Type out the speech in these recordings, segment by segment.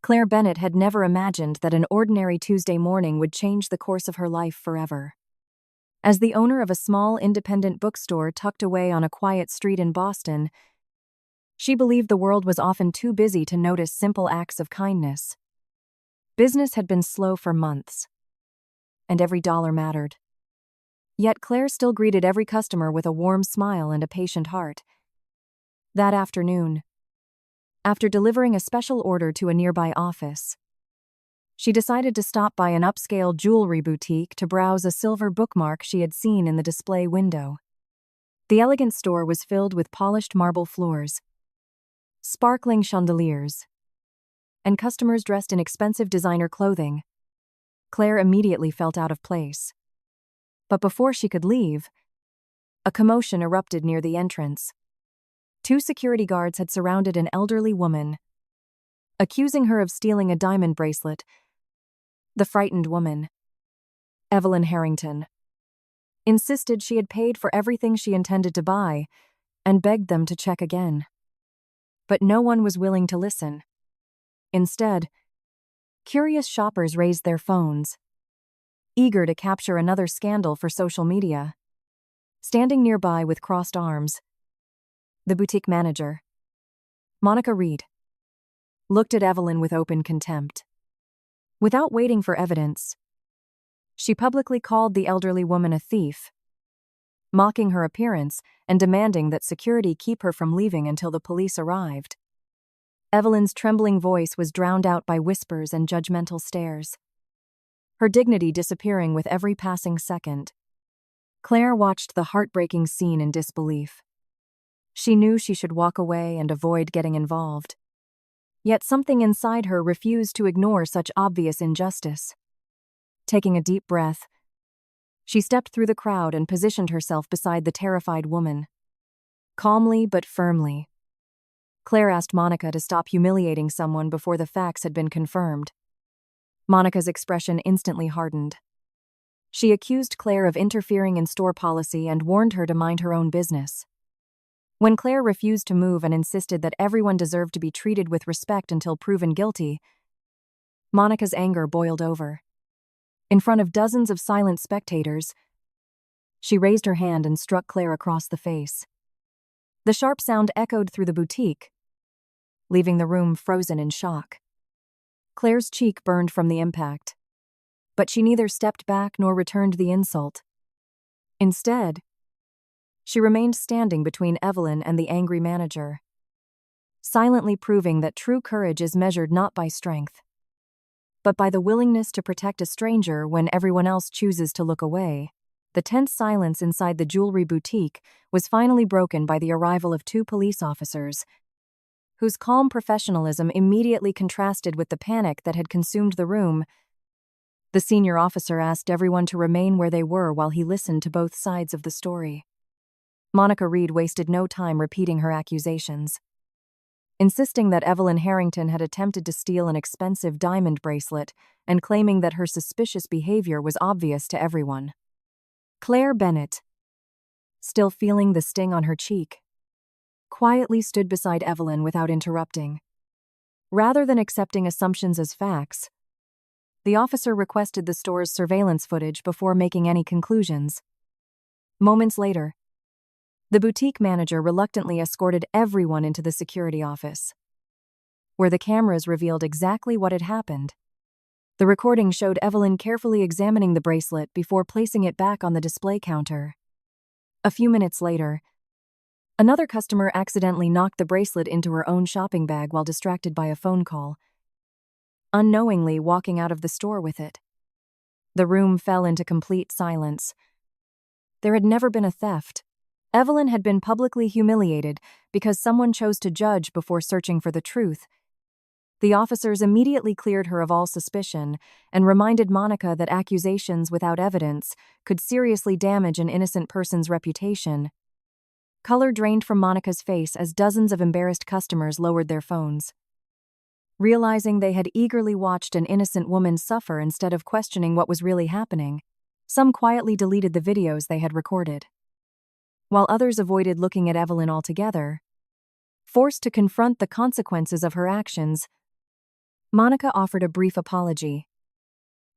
Claire Bennett had never imagined that an ordinary Tuesday morning would change the course of her life forever. As the owner of a small independent bookstore tucked away on a quiet street in Boston, she believed the world was often too busy to notice simple acts of kindness. Business had been slow for months, and every dollar mattered. Yet Claire still greeted every customer with a warm smile and a patient heart. That afternoon, after delivering a special order to a nearby office, she decided to stop by an upscale jewelry boutique to browse a silver bookmark she had seen in the display window. The elegant store was filled with polished marble floors, sparkling chandeliers, and customers dressed in expensive designer clothing. Claire immediately felt out of place. But before she could leave, a commotion erupted near the entrance. 2 security guards had surrounded an elderly woman, accusing her of stealing a diamond bracelet. The frightened woman, Evelyn Harrington, insisted she had paid for everything she intended to buy and begged them to check again. But no one was willing to listen. Instead, curious shoppers raised their phones, eager to capture another scandal for social media. Standing nearby with crossed arms, the boutique manager, Monica Reed, looked at Evelyn with open contempt. Without waiting for evidence, she publicly called the elderly woman a thief, mocking her appearance and demanding that security keep her from leaving until the police arrived. Evelyn's trembling voice was drowned out by whispers and judgmental stares, her dignity disappearing with every passing second. Claire watched the heartbreaking scene in disbelief. She knew she should walk away and avoid getting involved. Yet something inside her refused to ignore such obvious injustice. Taking a deep breath, she stepped through the crowd and positioned herself beside the terrified woman. Calmly but firmly, Claire asked Monica to stop humiliating someone before the facts had been confirmed. Monica's expression instantly hardened. She accused Claire of interfering in store policy and warned her to mind her own business. When Claire refused to move and insisted that everyone deserved to be treated with respect until proven guilty, Monica's anger boiled over. In front of dozens of silent spectators, she raised her hand and struck Claire across the face. The sharp sound echoed through the boutique, leaving the room frozen in shock. Claire's cheek burned from the impact, but she neither stepped back nor returned the insult. Instead, she remained standing between Evelyn and the angry manager, silently proving that true courage is measured not by strength, but by the willingness to protect a stranger when everyone else chooses to look away. The tense silence inside the jewelry boutique was finally broken by the arrival of 2 police officers, whose calm professionalism immediately contrasted with the panic that had consumed the room. The senior officer asked everyone to remain where they were while he listened to both sides of the story. Monica Reed wasted no time repeating her accusations, insisting that Evelyn Harrington had attempted to steal an expensive diamond bracelet and claiming that her suspicious behavior was obvious to everyone. Claire Bennett, still feeling the sting on her cheek, quietly stood beside Evelyn without interrupting. Rather than accepting assumptions as facts, the officer requested the store's surveillance footage before making any conclusions. Moments later, the boutique manager reluctantly escorted everyone into the security office, where the cameras revealed exactly what had happened. The recording showed Evelyn carefully examining the bracelet before placing it back on the display counter. A few minutes later, another customer accidentally knocked the bracelet into her own shopping bag while distracted by a phone call, unknowingly walking out of the store with it. The room fell into complete silence. There had never been a theft. Evelyn had been publicly humiliated because someone chose to judge before searching for the truth. The officers immediately cleared her of all suspicion and reminded Monica that accusations without evidence could seriously damage an innocent person's reputation. Color drained from Monica's face as dozens of embarrassed customers lowered their phones. Realizing they had eagerly watched an innocent woman suffer instead of questioning what was really happening, some quietly deleted the videos they had recorded, while others avoided looking at Evelyn altogether. Forced to confront the consequences of her actions, Monica offered a brief apology,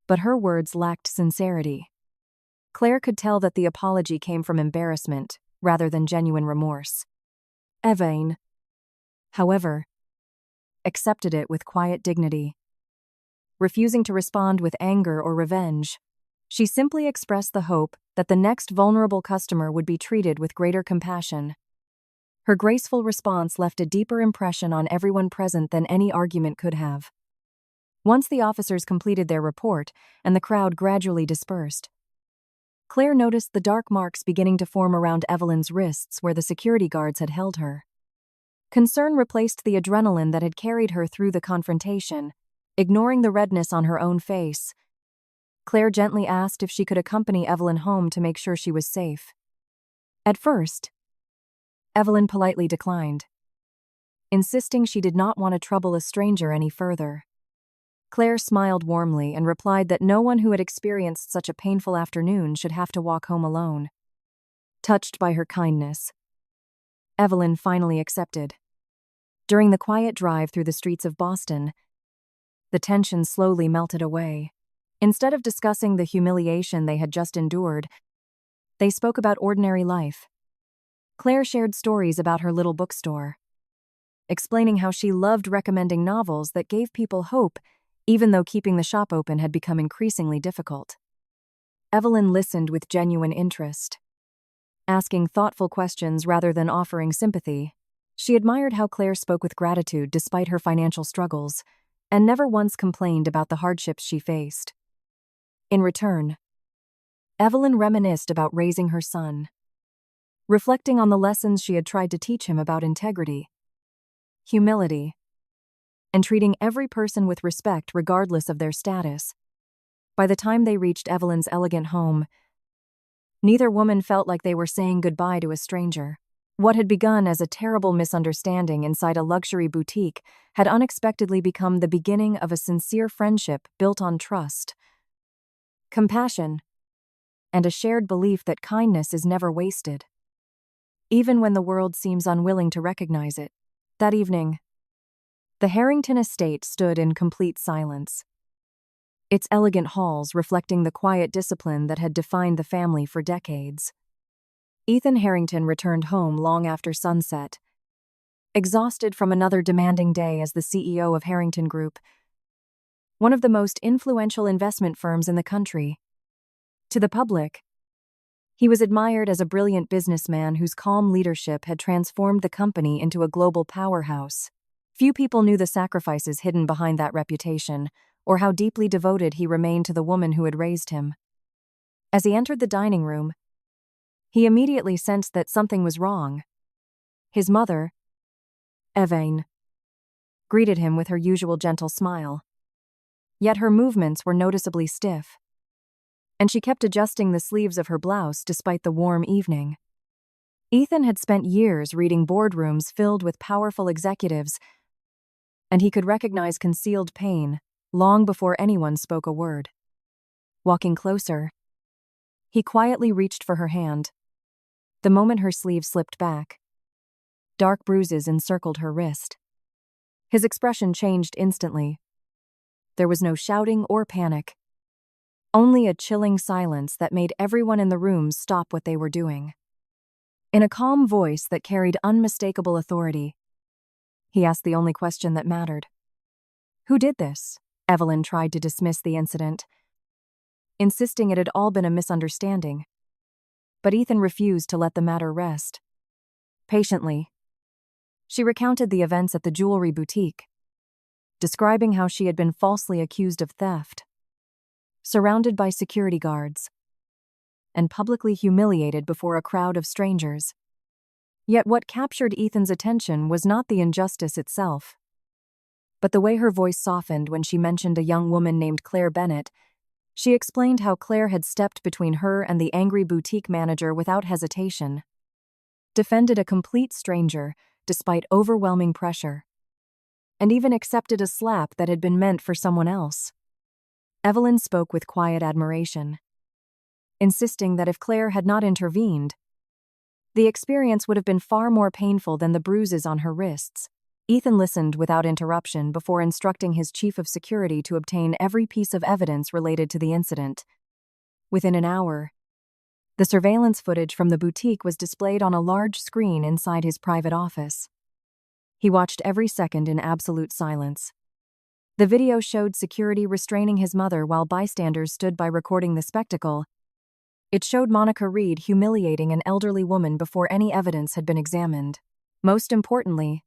but her words lacked sincerity. Claire could tell that the apology came from embarrassment rather than genuine remorse. Evelyn, however, accepted it with quiet dignity. Refusing to respond with anger or revenge, she simply expressed the hope that the next vulnerable customer would be treated with greater compassion. Her graceful response left a deeper impression on everyone present than any argument could have. Once the officers completed their report and the crowd gradually dispersed, Claire noticed the dark marks beginning to form around Evelyn's wrists where the security guards had held her. Concern replaced the adrenaline that had carried her through the confrontation. Ignoring the redness on her own face, Claire gently asked if she could accompany Evelyn home to make sure she was safe. At first, Evelyn politely declined, insisting she did not want to trouble a stranger any further. Claire smiled warmly and replied that no one who had experienced such a painful afternoon should have to walk home alone. Touched by her kindness, Evelyn finally accepted. During the quiet drive through the streets of Boston, the tension slowly melted away. Instead of discussing the humiliation they had just endured, they spoke about ordinary life. Claire shared stories about her little bookstore, explaining how she loved recommending novels that gave people hope, even though keeping the shop open had become increasingly difficult. Evelyn listened with genuine interest, asking thoughtful questions rather than offering sympathy. She admired how Claire spoke with gratitude despite her financial struggles, and never once complained about the hardships she faced. In return, Evelyn reminisced about raising her son, reflecting on the lessons she had tried to teach him about integrity, humility, and treating every person with respect regardless of their status. By the time they reached Evelyn's elegant home, neither woman felt like they were saying goodbye to a stranger. What had begun as a terrible misunderstanding inside a luxury boutique had unexpectedly become the beginning of a sincere friendship built on trust, compassion, and a shared belief that kindness is never wasted, even when the world seems unwilling to recognize it. That evening, the Harrington estate stood in complete silence, its elegant halls reflecting the quiet discipline that had defined the family for decades. Ethan Harrington returned home long after sunset, exhausted from another demanding day as the CEO of Harrington Group, one of the most influential investment firms in the country. To the public, he was admired as a brilliant businessman whose calm leadership had transformed the company into a global powerhouse. Few people knew the sacrifices hidden behind that reputation, or how deeply devoted he remained to the woman who had raised him. As he entered the dining room, he immediately sensed that something was wrong. His mother, Evelyn, greeted him with her usual gentle smile. Yet her movements were noticeably stiff, and she kept adjusting the sleeves of her blouse despite the warm evening. Ethan had spent years reading boardrooms filled with powerful executives, and he could recognize concealed pain long before anyone spoke a word. Walking closer, he quietly reached for her hand. The moment her sleeve slipped back, dark bruises encircled her wrist. His expression changed instantly. There was no shouting or panic, only a chilling silence that made everyone in the room stop what they were doing. In a calm voice that carried unmistakable authority, he asked the only question that mattered. "Who did this?" Evelyn tried to dismiss the incident, insisting it had all been a misunderstanding. But Ethan refused to let the matter rest. Patiently, she recounted the events at the jewelry boutique, describing how she had been falsely accused of theft, surrounded by security guards, and publicly humiliated before a crowd of strangers. Yet what captured Ethan's attention was not the injustice itself, but the way her voice softened when she mentioned a young woman named Claire Bennett. She explained how Claire had stepped between her and the angry boutique manager without hesitation, defended a complete stranger despite overwhelming pressure, and even accepted a slap that had been meant for someone else. Evelyn spoke with quiet admiration, insisting that if Claire had not intervened, the experience would have been far more painful than the bruises on her wrists. Ethan listened without interruption before instructing his chief of security to obtain every piece of evidence related to the incident. Within an hour, the surveillance footage from the boutique was displayed on a large screen inside his private office. He watched every second in absolute silence. The video showed security restraining his mother while bystanders stood by recording the spectacle. It showed Monica Reed humiliating an elderly woman before any evidence had been examined. Most importantly,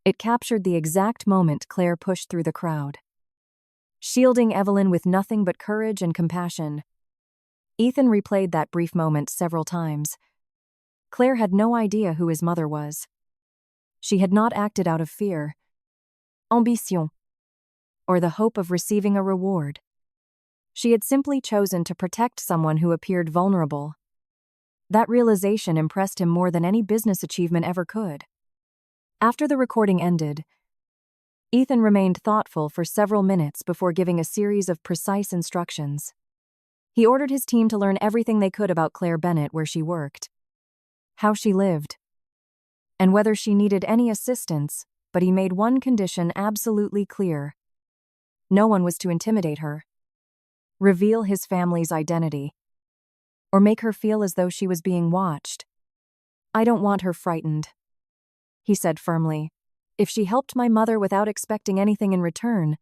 it captured the exact moment Claire pushed through the crowd. Shielding Evelyn with nothing but courage and compassion, Ethan replayed that brief moment several times. Claire had no idea who his mother was. She had not acted out of fear, ambition, or the hope of receiving a reward. She had simply chosen to protect someone who appeared vulnerable. That realization impressed him more than any business achievement ever could. After the recording ended, Ethan remained thoughtful for several minutes before giving a series of precise instructions. He ordered his team to learn everything they could about Claire Bennett, where she worked, how she lived, and whether she needed any assistance, but he made one condition absolutely clear. No one was to intimidate her, reveal his family's identity, or make her feel as though she was being watched. "I don't want her frightened," he said firmly. "If she helped my mother without expecting anything in return,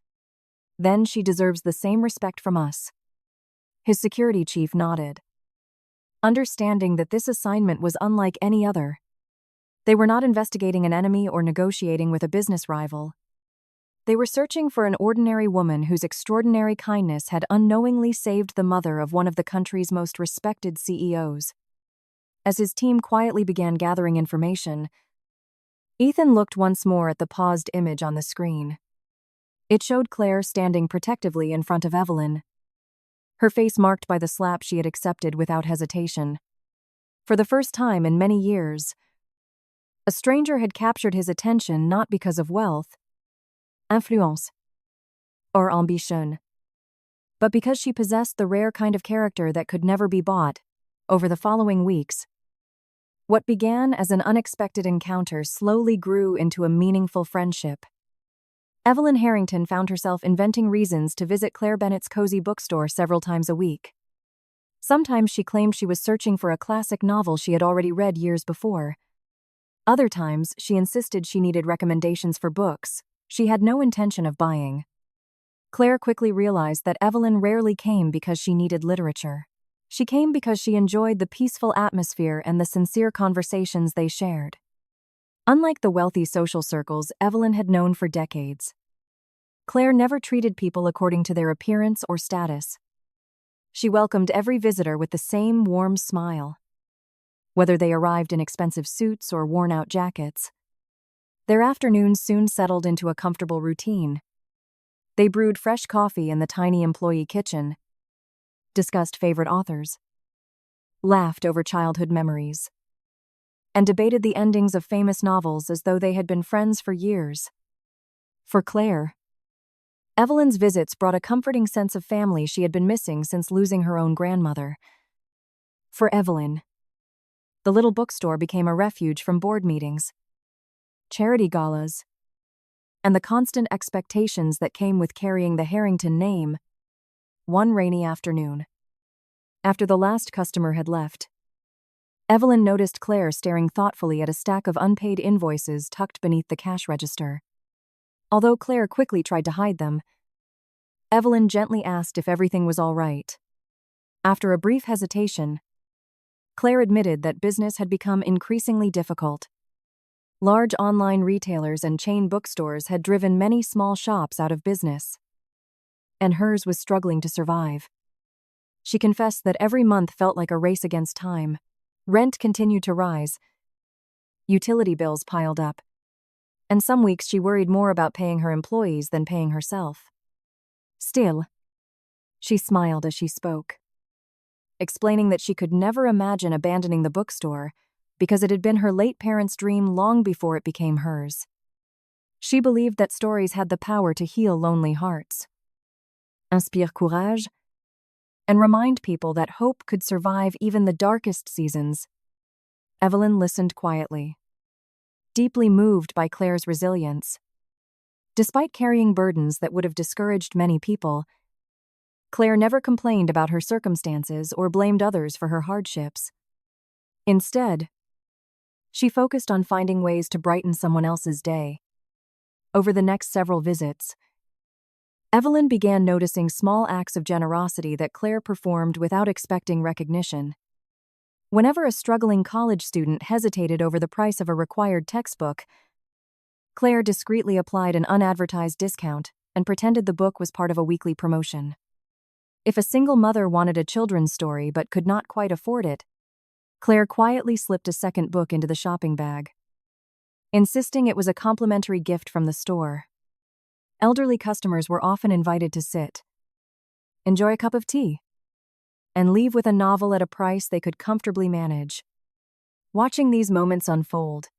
then she deserves the same respect from us." His security chief nodded, understanding that this assignment was unlike any other. They were not investigating an enemy or negotiating with a business rival. They were searching for an ordinary woman whose extraordinary kindness had unknowingly saved the mother of one of the country's most respected CEOs. As his team quietly began gathering information, Ethan looked once more at the paused image on the screen. It showed Claire standing protectively in front of Evelyn, her face marked by the slap she had accepted without hesitation. For the first time in many years, a stranger had captured his attention not because of wealth, influence, or ambition, but because she possessed the rare kind of character that could never be bought. Over the following weeks, what began as an unexpected encounter slowly grew into a meaningful friendship. Evelyn Harrington found herself inventing reasons to visit Claire Bennett's cozy bookstore several times a week. Sometimes she claimed she was searching for a classic novel she had already read years before. Other times, she insisted she needed recommendations for books she had no intention of buying. Claire quickly realized that Evelyn rarely came because she needed literature. She came because she enjoyed the peaceful atmosphere and the sincere conversations they shared. Unlike the wealthy social circles Evelyn had known for decades, Claire never treated people according to their appearance or status. She welcomed every visitor with the same warm smile. Whether they arrived in expensive suits or worn-out jackets, their afternoons soon settled into a comfortable routine. They brewed fresh coffee in the tiny employee kitchen, discussed favorite authors, laughed over childhood memories, and debated the endings of famous novels as though they had been friends for years. For Claire, Evelyn's visits brought a comforting sense of family she had been missing since losing her own grandmother. For Evelyn, the little bookstore became a refuge from board meetings, charity galas, and the constant expectations that came with carrying the Harrington name. One rainy afternoon, after the last customer had left, Evelyn noticed Claire staring thoughtfully at a stack of unpaid invoices tucked beneath the cash register. Although Claire quickly tried to hide them, Evelyn gently asked if everything was all right. After a brief hesitation, Claire admitted that business had become increasingly difficult. Large online retailers and chain bookstores had driven many small shops out of business, and hers was struggling to survive. She confessed that every month felt like a race against time. Rent continued to rise, utility bills piled up, and some weeks she worried more about paying her employees than paying herself. Still, she smiled as she spoke, explaining that she could never imagine abandoning the bookstore because it had been her late parents' dream long before it became hers. She believed that stories had the power to heal lonely hearts, inspire courage, and remind people that hope could survive even the darkest seasons. Evelyn listened quietly, deeply moved by Claire's resilience. Despite carrying burdens that would have discouraged many people, Claire never complained about her circumstances or blamed others for her hardships. Instead, she focused on finding ways to brighten someone else's day. Over the next several visits, Evelyn began noticing small acts of generosity that Claire performed without expecting recognition. Whenever a struggling college student hesitated over the price of a required textbook, Claire discreetly applied an unadvertised discount and pretended the book was part of a weekly promotion. If a single mother wanted a children's story but could not quite afford it, Claire quietly slipped a second book into the shopping bag, insisting it was a complimentary gift from the store. Elderly customers were often invited to sit, enjoy a cup of tea, and leave with a novel at a price they could comfortably manage. Watching these moments unfold,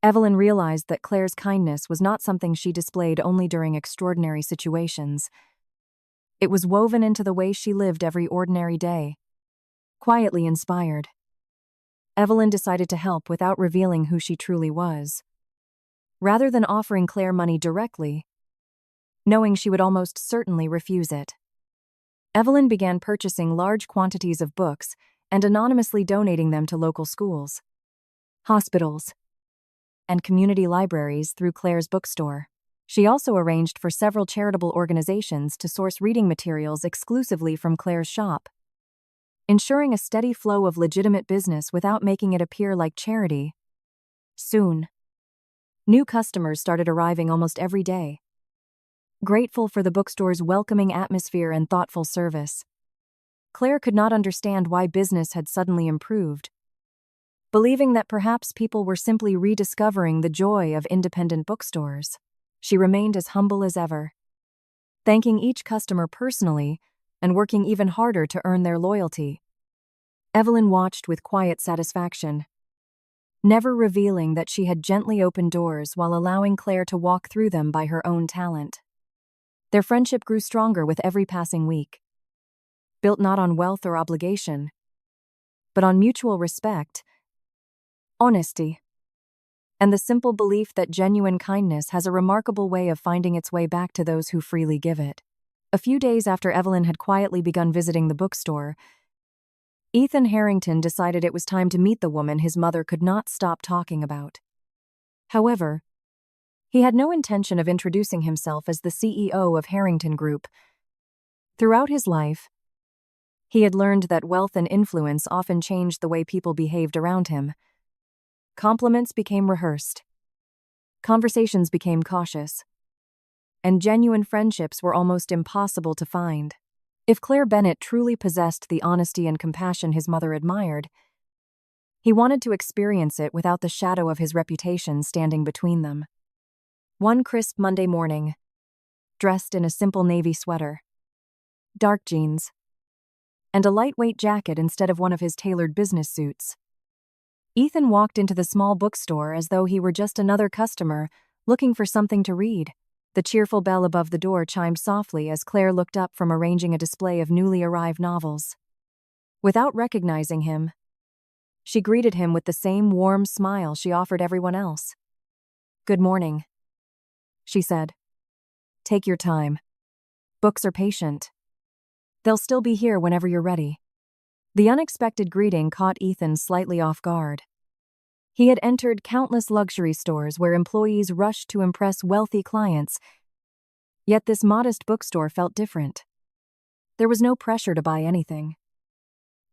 Evelyn realized that Claire's kindness was not something she displayed only during extraordinary situations. It was woven into the way she lived every ordinary day. Quietly inspired, Evelyn decided to help without revealing who she truly was. Rather than offering Claire money directly, knowing she would almost certainly refuse it, Evelyn began purchasing large quantities of books and anonymously donating them to local schools, hospitals, and community libraries through Claire's bookstore. She also arranged for several charitable organizations to source reading materials exclusively from Claire's shop, ensuring a steady flow of legitimate business without making it appear like charity. Soon, new customers started arriving almost every day, grateful for the bookstore's welcoming atmosphere and thoughtful service. Claire could not understand why business had suddenly improved, believing that perhaps people were simply rediscovering the joy of independent bookstores. She remained as humble as ever, thanking each customer personally and working even harder to earn their loyalty. Evelyn watched with quiet satisfaction, never revealing that she had gently opened doors while allowing Claire to walk through them by her own talent. Their friendship grew stronger with every passing week, built not on wealth or obligation, but on mutual respect, honesty, and the simple belief that genuine kindness has a remarkable way of finding its way back to those who freely give it. A few days after Evelyn had quietly begun visiting the bookstore, Ethan Harrington decided it was time to meet the woman his mother could not stop talking about. However, he had no intention of introducing himself as the CEO of Harrington Group. Throughout his life, he had learned that wealth and influence often changed the way people behaved around him. Compliments became rehearsed, conversations became cautious, and genuine friendships were almost impossible to find. If Claire Bennett truly possessed the honesty and compassion his mother admired, he wanted to experience it without the shadow of his reputation standing between them. One crisp Monday morning, dressed in a simple navy sweater, dark jeans, and a lightweight jacket instead of one of his tailored business suits, Ethan walked into the small bookstore as though he were just another customer looking for something to read. The cheerful bell above the door chimed softly as Claire looked up from arranging a display of newly arrived novels. Without recognizing him, she greeted him with the same warm smile she offered everyone else. "Good morning," she said. "Take your time. Books are patient. They'll still be here whenever you're ready." The unexpected greeting caught Ethan slightly off guard. He had entered countless luxury stores where employees rushed to impress wealthy clients, yet this modest bookstore felt different. There was no pressure to buy anything,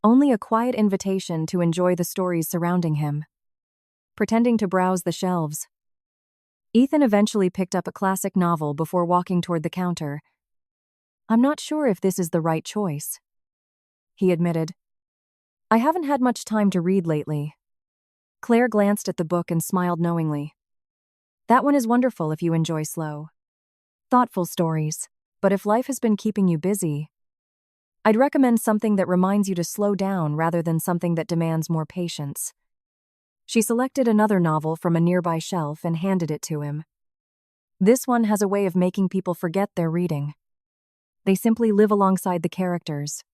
only a quiet invitation to enjoy the stories surrounding him. Pretending to browse the shelves, Ethan eventually picked up a classic novel before walking toward the counter. "I'm not sure if this is the right choice," he admitted. "I haven't had much time to read lately." Claire glanced at the book and smiled knowingly. "That one is wonderful if you enjoy slow, thoughtful stories. But if life has been keeping you busy, I'd recommend something that reminds you to slow down rather than something that demands more patience." She selected another novel from a nearby shelf and handed it to him. "This one has a way of making people forget they're reading. They simply live alongside the characters."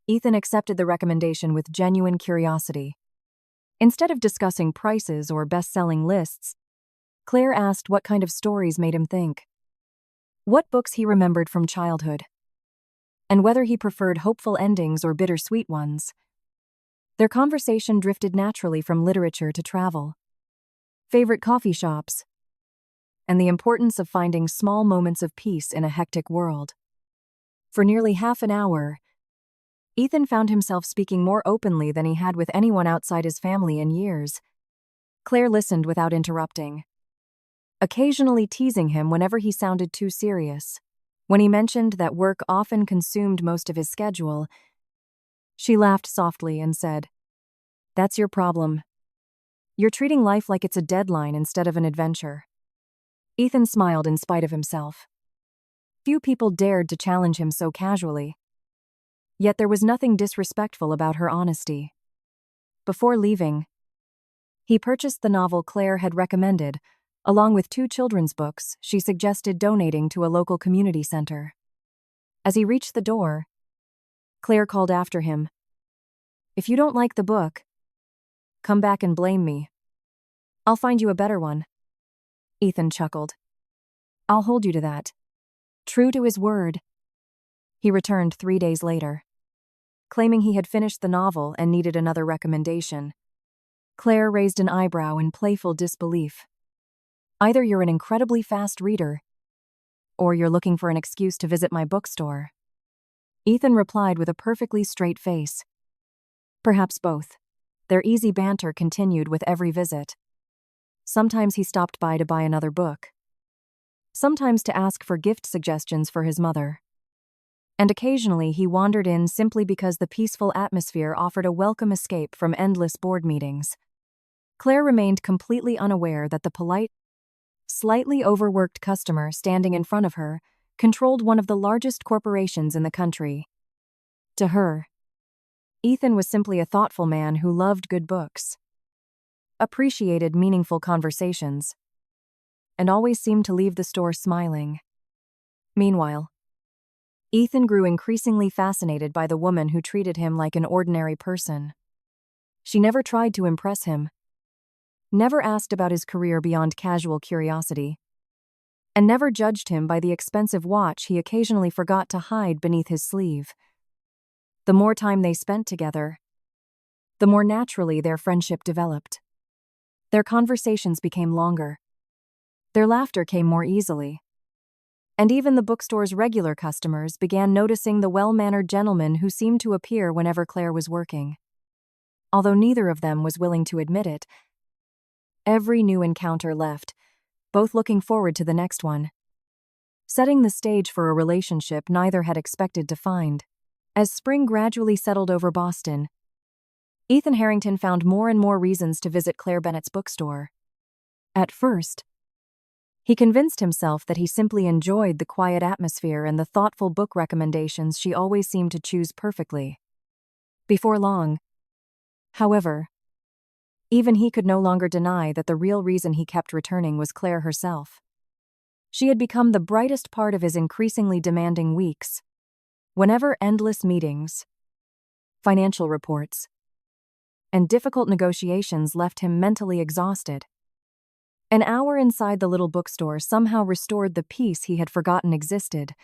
Ethan accepted the recommendation with genuine curiosity. Instead of discussing prices or best-selling lists, Claire asked what kind of stories made him think, what books he remembered from childhood, and whether he preferred hopeful endings or bittersweet ones. Their conversation drifted naturally from literature to travel, favorite coffee shops, and the importance of finding small moments of peace in a hectic world. For nearly half an hour, Ethan found himself speaking more openly than he had with anyone outside his family in years. Claire listened without interrupting, occasionally teasing him whenever he sounded too serious. When he mentioned that work often consumed most of his schedule, she laughed softly and said, "That's your problem. You're treating life like it's a deadline instead of an adventure." Ethan smiled in spite of himself. Few people dared to challenge him so casually. Yet there was nothing disrespectful about her honesty. Before leaving, he purchased the novel Claire had recommended, along with 2 children's books she suggested donating to a local community center. As he reached the door, Claire called after him, "If you don't like the book, come back and blame me. I'll find you a better one." Ethan chuckled. "I'll hold you to that." True to his word, he returned 3 days later, claiming he had finished the novel and needed another recommendation. Claire raised an eyebrow in playful disbelief. "Either you're an incredibly fast reader, or you're looking for an excuse to visit my bookstore." Ethan replied with a perfectly straight face. "Perhaps both." Their easy banter continued with every visit. Sometimes he stopped by to buy another book. Sometimes to ask for gift suggestions for his mother. And occasionally he wandered in simply because the peaceful atmosphere offered a welcome escape from endless board meetings. Claire remained completely unaware that the polite, slightly overworked customer standing in front of her controlled one of the largest corporations in the country. To her, Ethan was simply a thoughtful man who loved good books, appreciated meaningful conversations, and always seemed to leave the store smiling. Meanwhile, Ethan grew increasingly fascinated by the woman who treated him like an ordinary person. She never tried to impress him, never asked about his career beyond casual curiosity, and never judged him by the expensive watch he occasionally forgot to hide beneath his sleeve. The more time they spent together, the more naturally their friendship developed. Their conversations became longer. Their laughter came more easily. And even the bookstore's regular customers began noticing the well-mannered gentleman who seemed to appear whenever Claire was working. Although neither of them was willing to admit it, every new encounter left, both looking forward to the next one, setting the stage for a relationship neither had expected to find. As spring gradually settled over Boston, Ethan Harrington found more and more reasons to visit Claire Bennett's bookstore. At first, he convinced himself that he simply enjoyed the quiet atmosphere and the thoughtful book recommendations she always seemed to choose perfectly. Before long, however, even he could no longer deny that the real reason he kept returning was Claire herself. She had become the brightest part of his increasingly demanding weeks. Whenever endless meetings, financial reports, and difficult negotiations left him mentally exhausted, an hour inside the little bookstore somehow restored the peace he had forgotten existed.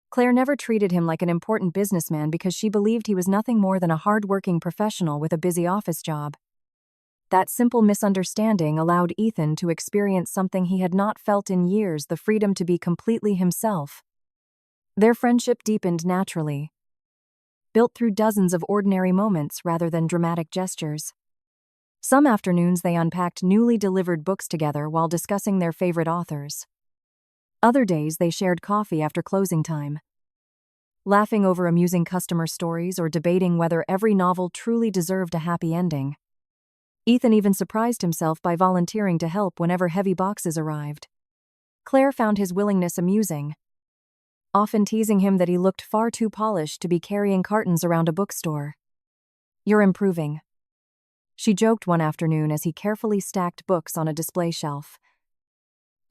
Claire never treated him like an important businessman because she believed he was nothing more than a hard-working professional with a busy office job. That simple misunderstanding allowed Ethan to experience something he had not felt in years: the freedom to be completely himself. Their friendship deepened naturally, built through dozens of ordinary moments rather than dramatic gestures. Some afternoons they unpacked newly delivered books together while discussing their favorite authors. Other days they shared coffee after closing time, laughing over amusing customer stories or debating whether every novel truly deserved a happy ending. Ethan even surprised himself by volunteering to help whenever heavy boxes arrived. Claire found his willingness amusing, often teasing him that he looked far too polished to be carrying cartons around a bookstore. "You're improving," she joked one afternoon as he carefully stacked books on a display shelf.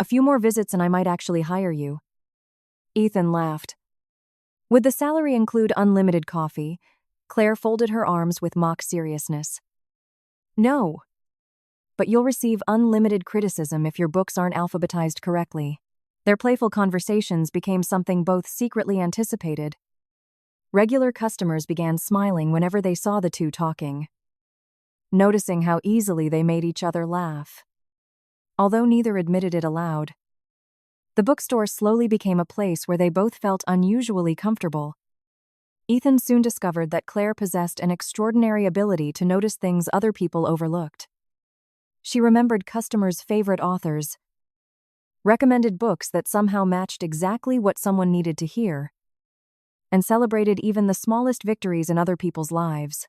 "A few more visits and I might actually hire you." Ethan laughed. Would the salary include unlimited coffee? Claire folded her arms with mock seriousness. No, but you'll receive unlimited criticism if your books aren't alphabetized correctly. Their playful conversations became something both secretly anticipated. Regular customers began smiling whenever they saw the two talking, noticing how easily they made each other laugh. Although neither admitted it aloud, the bookstore slowly became a place where they both felt unusually comfortable. Ethan soon discovered that Claire possessed an extraordinary ability to notice things other people overlooked. She remembered customers' favorite authors, recommended books that somehow matched exactly what someone needed to hear, and celebrated even the smallest victories in other people's lives.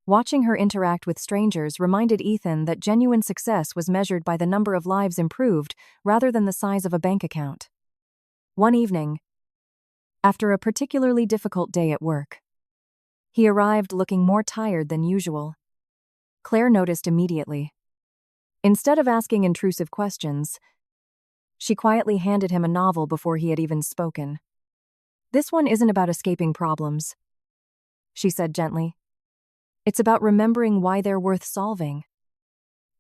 Watching her interact with strangers reminded Ethan that genuine success was measured by the number of lives improved rather than the size of a bank account. One evening, after a particularly difficult day at work, he arrived looking more tired than usual. Claire noticed immediately. Instead of asking intrusive questions, she quietly handed him a novel before he had even spoken. "This one isn't about escaping problems," she said gently. "It's about remembering why they're worth solving."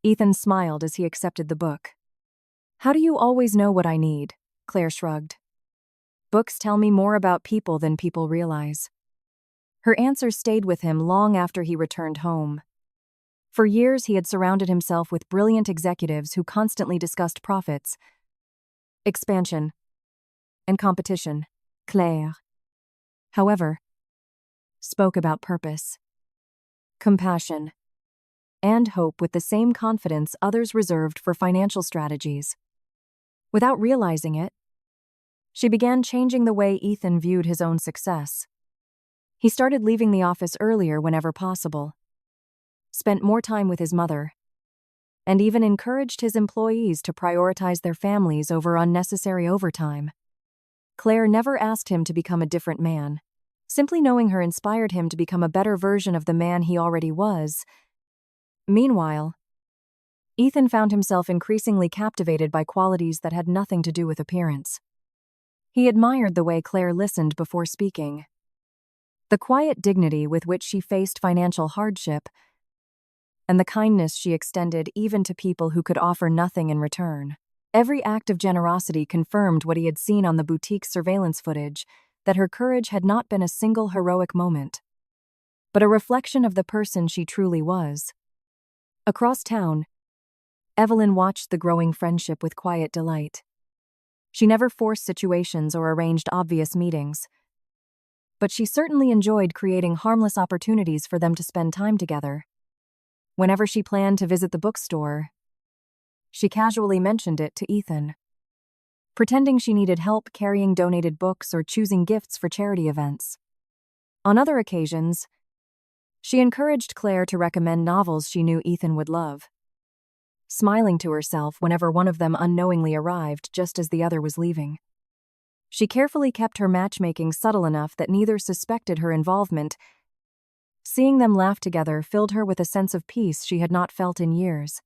Ethan smiled as he accepted the book. "How do you always know what I need?" Claire shrugged. "Books tell me more about people than people realize." Her answer stayed with him long after he returned home. For years, he had surrounded himself with brilliant executives who constantly discussed profits, expansion, and competition. Claire, however, spoke about purpose, compassion, and hope with the same confidence others reserved for financial strategies. Without realizing it, she began changing the way Ethan viewed his own success. He started leaving the office earlier whenever possible, spent more time with his mother, and even encouraged his employees to prioritize their families over unnecessary overtime. Claire never asked him to become a different man. Simply knowing her inspired him to become a better version of the man he already was. Meanwhile, Ethan found himself increasingly captivated by qualities that had nothing to do with appearance. He admired the way Claire listened before speaking, the quiet dignity with which she faced financial hardship, and the kindness she extended even to people who could offer nothing in return. Every act of generosity confirmed what he had seen on the boutique's surveillance footage, that her courage had not been a single heroic moment, but a reflection of the person she truly was. Across town, Evelyn watched the growing friendship with quiet delight. She never forced situations or arranged obvious meetings, but she certainly enjoyed creating harmless opportunities for them to spend time together. Whenever she planned to visit the bookstore, she casually mentioned it to Ethan, pretending she needed help carrying donated books or choosing gifts for charity events. On other occasions, she encouraged Claire to recommend novels she knew Ethan would love, smiling to herself whenever one of them unknowingly arrived just as the other was leaving. She carefully kept her matchmaking subtle enough that neither suspected her involvement. Seeing them laugh together filled her with a sense of peace she had not felt in years.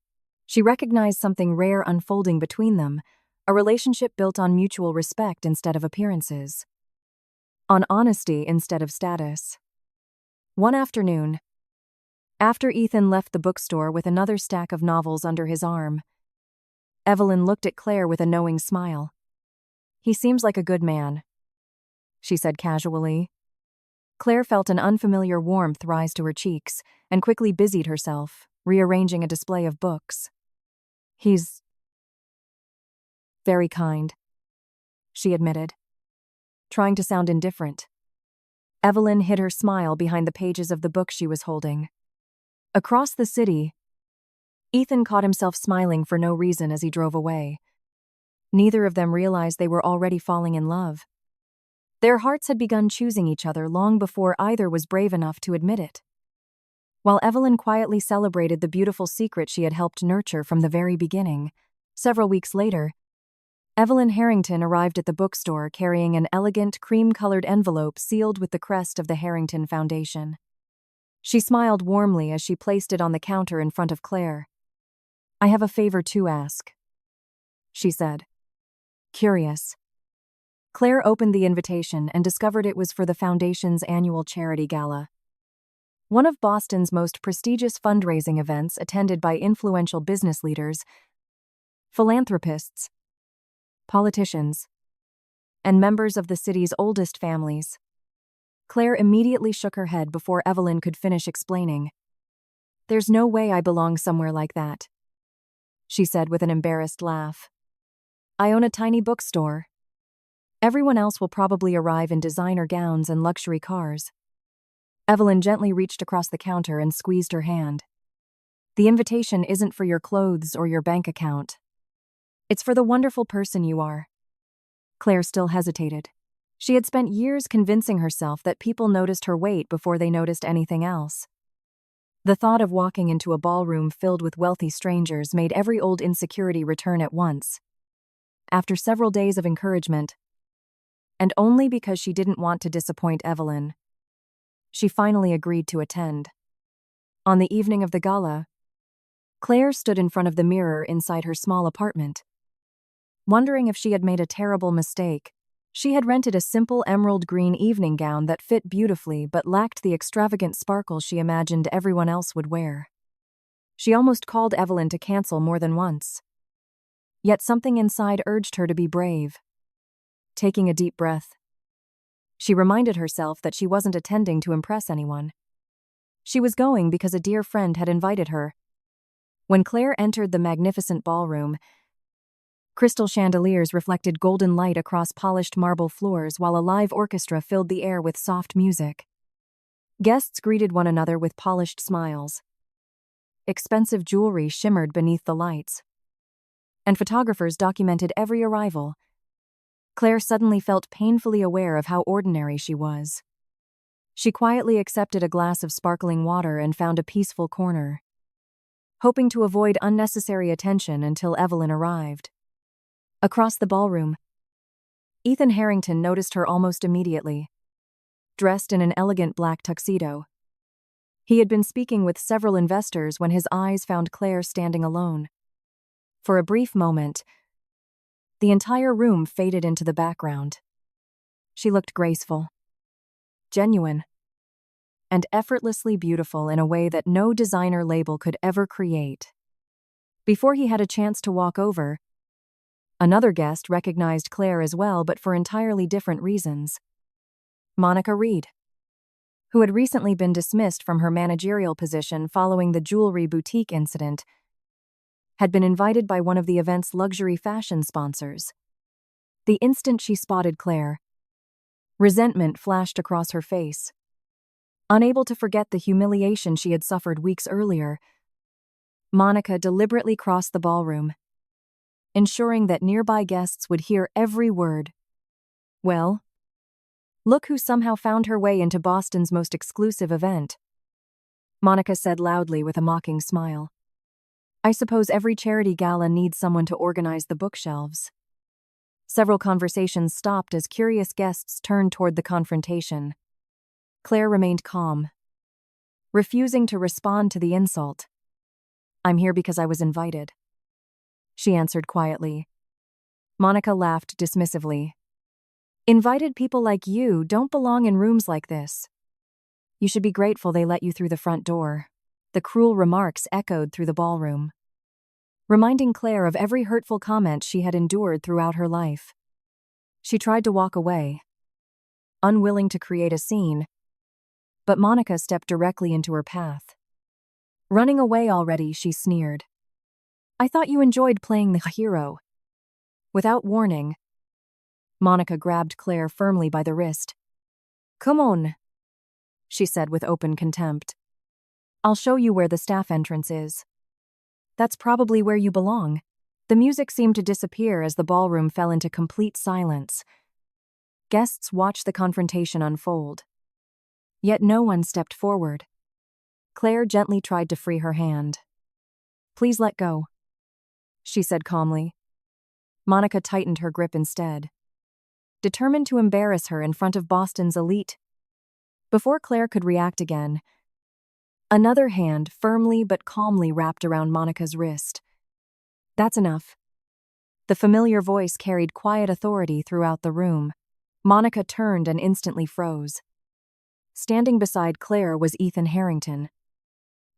She recognized something rare unfolding between them, a relationship built on mutual respect instead of appearances, on honesty instead of status. One afternoon, after Ethan left the bookstore with another stack of novels under his arm, Evelyn looked at Claire with a knowing smile. "He seems like a good man," she said casually. Claire felt an unfamiliar warmth rise to her cheeks and quickly busied herself, rearranging a display of books. "He's very kind," she admitted, trying to sound indifferent. Evelyn hid her smile behind the pages of the book she was holding. Across the city, Ethan caught himself smiling for no reason as he drove away. Neither of them realized they were already falling in love. Their hearts had begun choosing each other long before either was brave enough to admit it. While Evelyn quietly celebrated the beautiful secret she had helped nurture from the very beginning, several weeks later, Evelyn Harrington arrived at the bookstore carrying an elegant cream-colored envelope sealed with the crest of the Harrington Foundation. She smiled warmly as she placed it on the counter in front of Claire. "I have a favor to ask," she said, curious. Claire opened the invitation and discovered it was for the Foundation's annual charity gala. one of Boston's most prestigious fundraising events attended by influential business leaders, philanthropists, politicians, and members of the city's oldest families. Claire immediately shook her head before Evelyn could finish explaining. "There's no way I belong somewhere like that," she said with an embarrassed laugh. "I own a tiny bookstore. Everyone else will probably arrive in designer gowns and luxury cars." Evelyn gently reached across the counter and squeezed her hand. "The invitation isn't for your clothes or your bank account. It's for the wonderful person you are." Claire still hesitated. She had spent years convincing herself that people noticed her weight before they noticed anything else. The thought of walking into a ballroom filled with wealthy strangers made every old insecurity return at once. After several days of encouragement, and only because she didn't want to disappoint Evelyn, she finally agreed to attend. On the evening of the gala, Claire stood in front of the mirror inside her small apartment, wondering if she had made a terrible mistake. She had rented a simple emerald green evening gown that fit beautifully but lacked the extravagant sparkle she imagined everyone else would wear. She almost called Evelyn to cancel more than once. Yet something inside urged her to be brave. Taking a deep breath, she reminded herself that she wasn't attending to impress anyone. She was going because a dear friend had invited her. When Claire entered the magnificent ballroom, crystal chandeliers reflected golden light across polished marble floors while a live orchestra filled the air with soft music. Guests greeted one another with polished smiles. Expensive jewelry shimmered beneath the lights, and photographers documented every arrival. Claire suddenly felt painfully aware of how ordinary she was. She quietly accepted a glass of sparkling water and found a peaceful corner, hoping to avoid unnecessary attention until Evelyn arrived. Across the ballroom, Ethan Harrington noticed her almost immediately, dressed in an elegant black tuxedo. He had been speaking with several investors when his eyes found Claire standing alone. For a brief moment, the entire room faded into the background. She looked graceful, genuine, and effortlessly beautiful in a way that no designer label could ever create. Before he had a chance to walk over, another guest recognized Claire as well, but for entirely different reasons. Monica Reed, who had recently been dismissed from her managerial position following the jewelry boutique incident, had been invited by one of the event's luxury fashion sponsors. The instant she spotted Claire, resentment flashed across her face. Unable to forget the humiliation she had suffered weeks earlier, Monica deliberately crossed the ballroom, ensuring that nearby guests would hear every word. "Well, look who somehow found her way into Boston's most exclusive event," Monica said loudly with a mocking smile. "I suppose every charity gala needs someone to organize the bookshelves." Several conversations stopped as curious guests turned toward the confrontation. Claire remained calm, refusing to respond to the insult. "I'm here because I was invited," she answered quietly. Monica laughed dismissively. "Invited people like you don't belong in rooms like this. You should be grateful they let you through the front door." The cruel remarks echoed through the ballroom, reminding Claire of every hurtful comment she had endured throughout her life. She tried to walk away, unwilling to create a scene, but Monica stepped directly into her path. "Running away already," she sneered. "I thought you enjoyed playing the hero." Without warning, Monica grabbed Claire firmly by the wrist. "Come on," she said with open contempt. "I'll show you where the staff entrance is. That's probably where you belong." The music seemed to disappear as the ballroom fell into complete silence. Guests watched the confrontation unfold, yet no one stepped forward. Claire gently tried to free her hand. "Please let go," she said calmly. Monica tightened her grip instead, determined to embarrass her in front of Boston's elite. Before Claire could react again, another hand firmly but calmly wrapped around Monica's wrist. "That's enough." The familiar voice carried quiet authority throughout the room. Monica turned and instantly froze, Standing beside Claire was Ethan Harrington.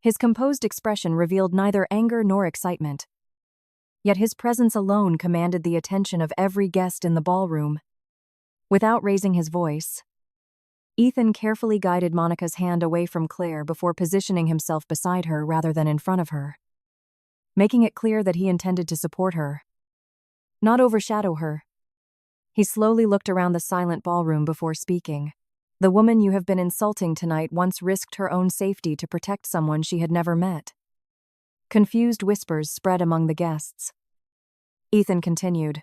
His composed expression revealed neither anger nor excitement. Yet his presence alone commanded the attention of every guest in the ballroom. Without raising his voice, Ethan carefully guided Monica's hand away from Claire before positioning himself beside her rather than in front of her, making it clear that he intended to support her, not overshadow her. He slowly looked around the silent ballroom before speaking. The woman you have been insulting tonight once risked her own safety to protect someone she had never met. Confused whispers spread among the guests. Ethan continued,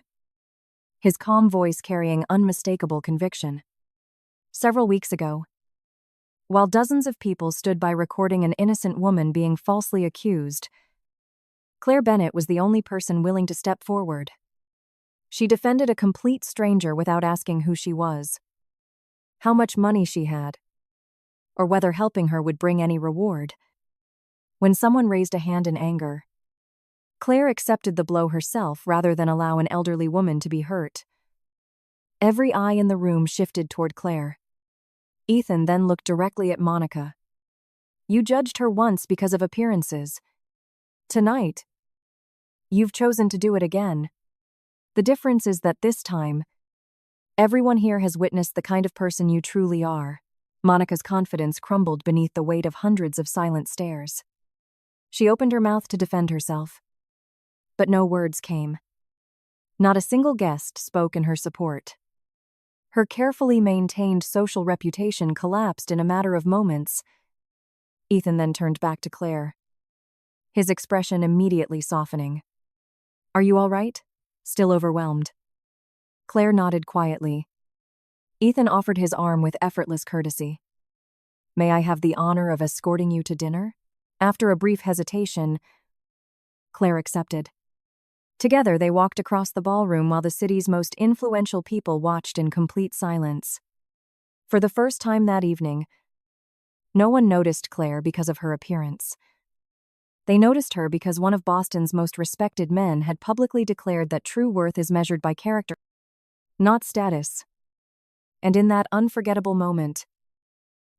his calm voice carrying unmistakable conviction. Several weeks ago, while dozens of people stood by recording an innocent woman being falsely accused, Claire Bennett was the only person willing to step forward. She defended a complete stranger without asking who she was, how much money she had, or whether helping her would bring any reward. When someone raised a hand in anger, Claire accepted the blow herself rather than allow an elderly woman to be hurt. Every eye in the room shifted toward Claire. Ethan then looked directly at Monica. You judged her once because of appearances. Tonight, you've chosen to do it again. The difference is that this time, everyone here has witnessed the kind of person you truly are. Monica's confidence crumbled beneath the weight of hundreds of silent stares. She opened her mouth to defend herself, but no words came. Not a single guest spoke in her support. Her carefully maintained social reputation collapsed in a matter of moments. Ethan then turned back to Claire, his expression immediately softening. Are you all right? Still overwhelmed? Claire nodded quietly. Ethan offered his arm with effortless courtesy. May I have the honor of escorting you to dinner? After a brief hesitation, Claire accepted. Together they walked across the ballroom while the city's most influential people watched in complete silence. For the first time that evening, no one noticed Claire because of her appearance. They noticed her because one of Boston's most respected men had publicly declared that true worth is measured by character, not status. And in that unforgettable moment,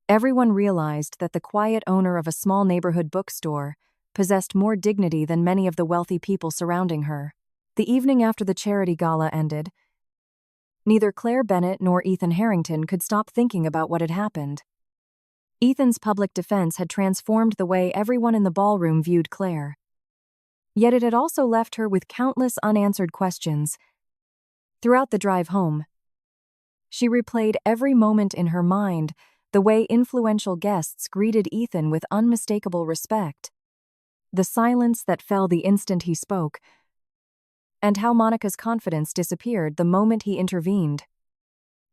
everyone realized that the quiet owner of a small neighborhood bookstore possessed more dignity than many of the wealthy people surrounding her. The evening after the charity gala ended, neither Claire Bennett nor Ethan Harrington could stop thinking about what had happened. Ethan's public defense had transformed the way everyone in the ballroom viewed Claire. Yet it had also left her with countless unanswered questions. Throughout the drive home, she replayed every moment in her mind, the way influential guests greeted Ethan with unmistakable respect, the silence that fell the instant he spoke, and how Monica's confidence disappeared the moment he intervened.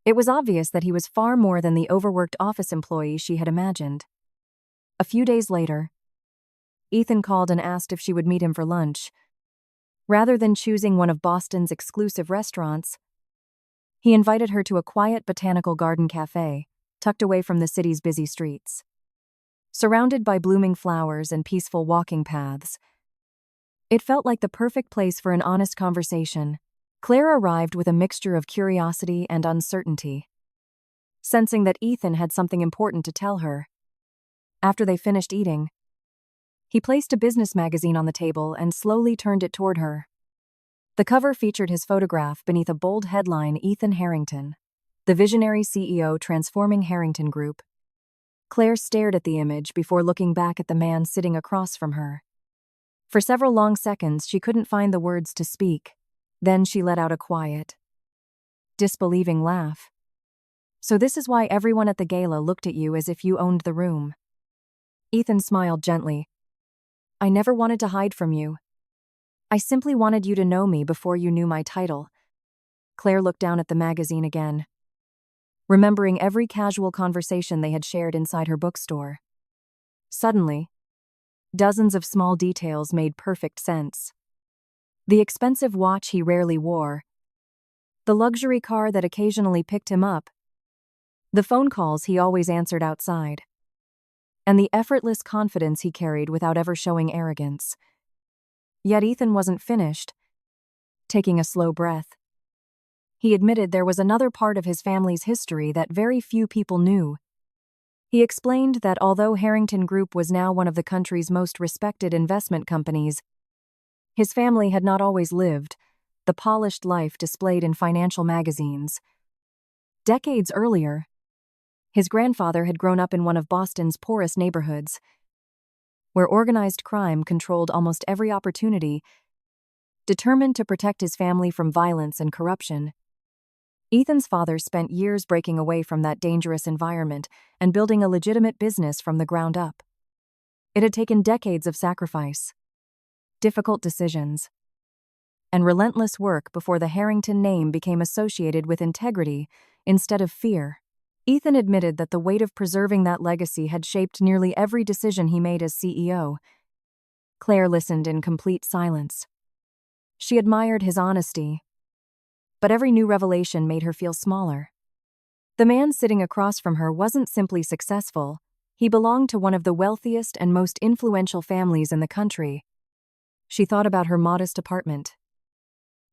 It was obvious that he was far more than the overworked office employee she had imagined. A few days later, Ethan called and asked if she would meet him for lunch. Rather than choosing one of Boston's exclusive restaurants, he invited her to a quiet botanical garden cafe, tucked away from the city's busy streets. Surrounded by blooming flowers and peaceful walking paths, it felt like the perfect place for an honest conversation. Claire arrived with a mixture of curiosity and uncertainty, sensing that Ethan had something important to tell her. After they finished eating, he placed a business magazine on the table and slowly turned it toward her. The cover featured his photograph beneath a bold headline, Ethan Harrington, the visionary CEO transforming Harrington Group. Claire stared at the image before looking back at the man sitting across from her. For several long seconds, she couldn't find the words to speak. Then she let out a quiet, disbelieving laugh. So this is why everyone at the gala looked at you as if you owned the room. Ethan smiled gently. I never wanted to hide from you. I simply wanted you to know me before you knew my title. Claire looked down at the magazine again, remembering every casual conversation they had shared inside her bookstore. Suddenly, dozens of small details made perfect sense. The expensive watch he rarely wore, the luxury car that occasionally picked him up, the phone calls he always answered outside, and the effortless confidence he carried without ever showing arrogance. Yet Ethan wasn't finished. Taking a slow breath, he admitted there was another part of his family's history that very few people knew. He explained that although Harrington Group was now one of the country's most respected investment companies, his family had not always lived the polished life displayed in financial magazines. Decades earlier, his grandfather had grown up in one of Boston's poorest neighborhoods, where organized crime controlled almost every opportunity. Determined to protect his family from violence and corruption, Ethan's father spent years breaking away from that dangerous environment and building a legitimate business from the ground up. It had taken decades of sacrifice, difficult decisions, and relentless work before the Harrington name became associated with integrity instead of fear. Ethan admitted that the weight of preserving that legacy had shaped nearly every decision he made as CEO. Claire listened in complete silence. She admired his honesty, but every new revelation made her feel smaller. The man sitting across from her wasn't simply successful, he belonged to one of the wealthiest and most influential families in the country. She thought about her modest apartment,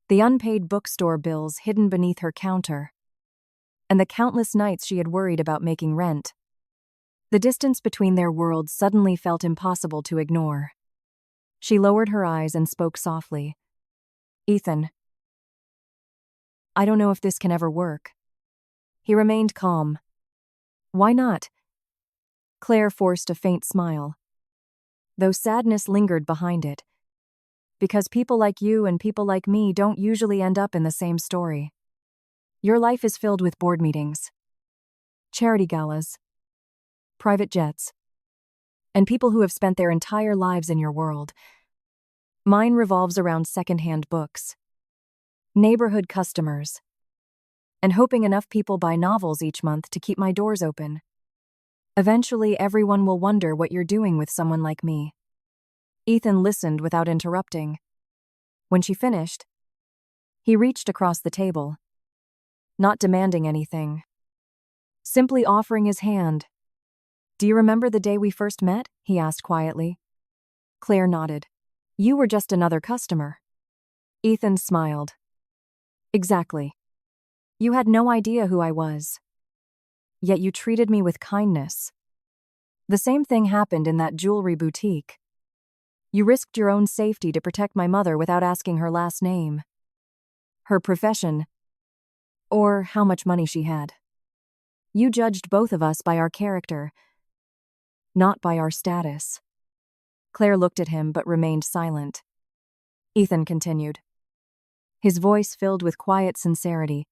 the unpaid bookstore bills hidden beneath her counter, and the countless nights she had worried about making rent. The distance between their worlds suddenly felt impossible to ignore. She lowered her eyes and spoke softly. "Ethan, I don't know if this can ever work." He remained calm. "Why not?" Claire forced a faint smile, though sadness lingered behind it. "Because people like you and people like me don't usually end up in the same story. Your life is filled with board meetings, charity galas, private jets, and people who have spent their entire lives in your world. Mine revolves around secondhand books, neighborhood customers, and hoping enough people buy novels each month to keep my doors open. Eventually, everyone will wonder what you're doing with someone like me." Ethan listened without interrupting. When she finished, he reached across the table, not demanding anything, simply offering his hand. "Do you remember the day we first met?" he asked quietly. Claire nodded. "You were just another customer." Ethan smiled. "Exactly. You had no idea who I was. Yet you treated me with kindness. The same thing happened in that jewelry boutique. You risked your own safety to protect my mother without asking her last name, her profession, or how much money she had. You judged both of us by our character, not by our status." Claire looked at him but remained silent. Ethan continued, his voice filled with quiet sincerity.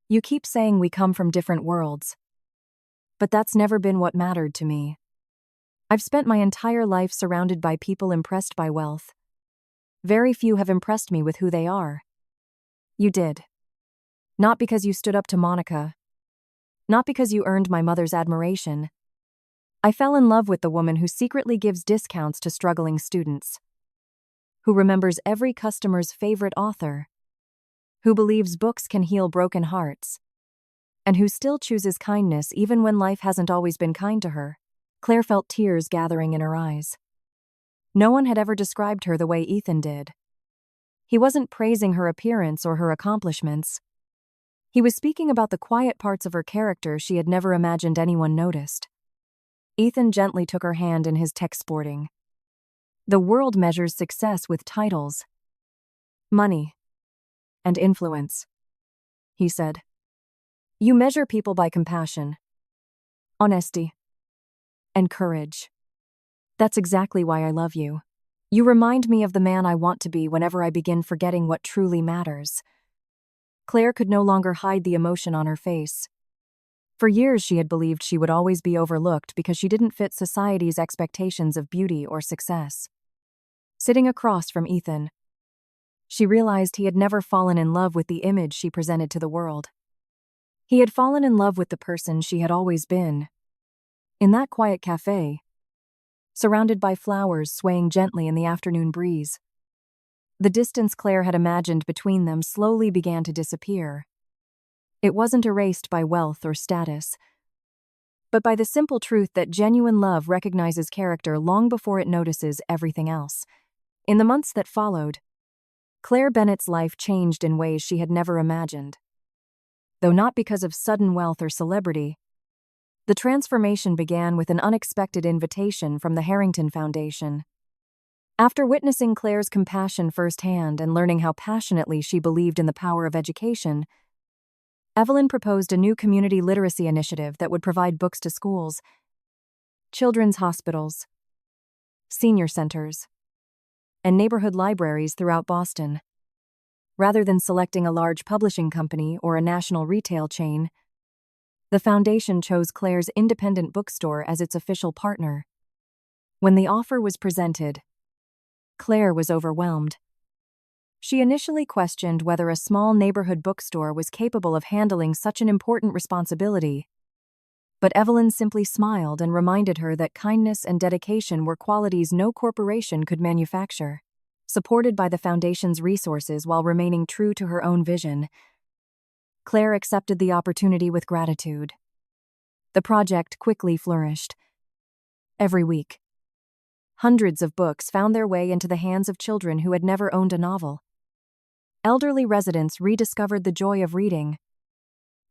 "You keep saying we come from different worlds, but that's never been what mattered to me. I've spent my entire life surrounded by people impressed by wealth. Very few have impressed me with who they are. You did. Not because you stood up to Monica. Not because you earned my mother's admiration. I fell in love with the woman who secretly gives discounts to struggling students, who remembers every customer's favorite author, who believes books can heal broken hearts, and who still chooses kindness even when life hasn't always been kind to her." Claire felt tears gathering in her eyes. No one had ever described her the way Ethan did. He wasn't praising her appearance or her accomplishments. He was speaking about the quiet parts of her character she had never imagined anyone noticed. Ethan gently took her hand in his tech-sporting. "The world measures success with titles, money, and influence," he said. "You measure people by compassion, honesty, and courage. That's exactly why I love you. You remind me of the man I want to be whenever I begin forgetting what truly matters." Claire could no longer hide the emotion on her face. For years she had believed she would always be overlooked because she didn't fit society's expectations of beauty or success. Sitting across from Ethan, she realized he had never fallen in love with the image she presented to the world. He had fallen in love with the person she had always been. In that quiet cafe, surrounded by flowers swaying gently in the afternoon breeze, the distance Claire had imagined between them slowly began to disappear. It wasn't erased by wealth or status, but by the simple truth that genuine love recognizes character long before it notices everything else. In the months that followed, Claire Bennett's life changed in ways she had never imagined. Though not because of sudden wealth or celebrity, The transformation began with an unexpected invitation from the Harrington Foundation. After witnessing Claire's compassion firsthand and learning how passionately she believed in the power of education, Evelyn proposed a new community literacy initiative that would provide books to schools, children's hospitals, senior centers, and neighborhood libraries throughout Boston. Rather than selecting a large publishing company or a national retail chain, the foundation chose Claire's independent bookstore as its official partner. When the offer was presented, Claire was overwhelmed. She initially questioned whether a small neighborhood bookstore was capable of handling such an important responsibility. But Evelyn simply smiled and reminded her that kindness and dedication were qualities no corporation could manufacture. Supported by the foundation's resources while remaining true to her own vision, Claire accepted the opportunity with gratitude. The project quickly flourished. Every week, hundreds of books found their way into the hands of children who had never owned a novel. Elderly residents rediscovered the joy of reading,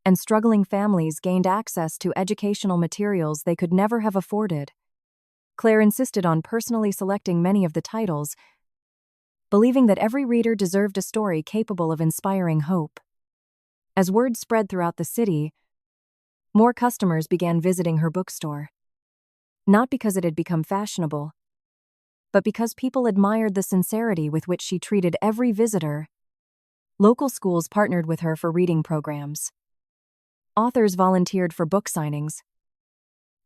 and struggling families gained access to educational materials they could never have afforded. Claire insisted on personally selecting many of the titles, believing that every reader deserved a story capable of inspiring hope. As word spread throughout the city, more customers began visiting her bookstore. Not because it had become fashionable, but because people admired the sincerity with which she treated every visitor. Local schools partnered with her for reading programs. Authors volunteered for book signings,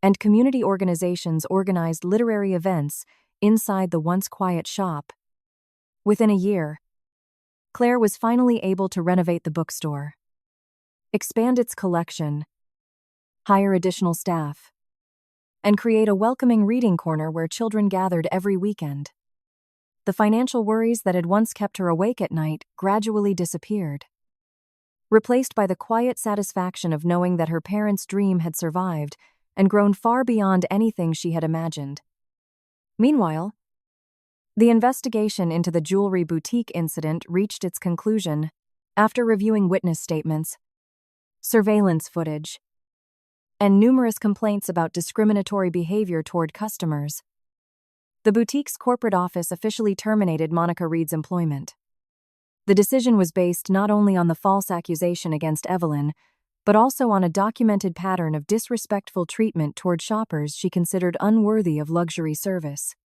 and community organizations organized literary events inside the once quiet shop. Within a year, Claire was finally able to renovate the bookstore, expand its collection, hire additional staff, and create a welcoming reading corner where children gathered every weekend. The financial worries that had once kept her awake at night gradually disappeared, replaced by the quiet satisfaction of knowing that her parents' dream had survived and grown far beyond anything she had imagined. Meanwhile, the investigation into the jewelry boutique incident reached its conclusion after reviewing witness statements, surveillance footage, and numerous complaints about discriminatory behavior toward customers. The boutique's corporate office officially terminated Monica Reed's employment. The decision was based not only on the false accusation against Evelyn, but also on a documented pattern of disrespectful treatment toward shoppers she considered unworthy of luxury service.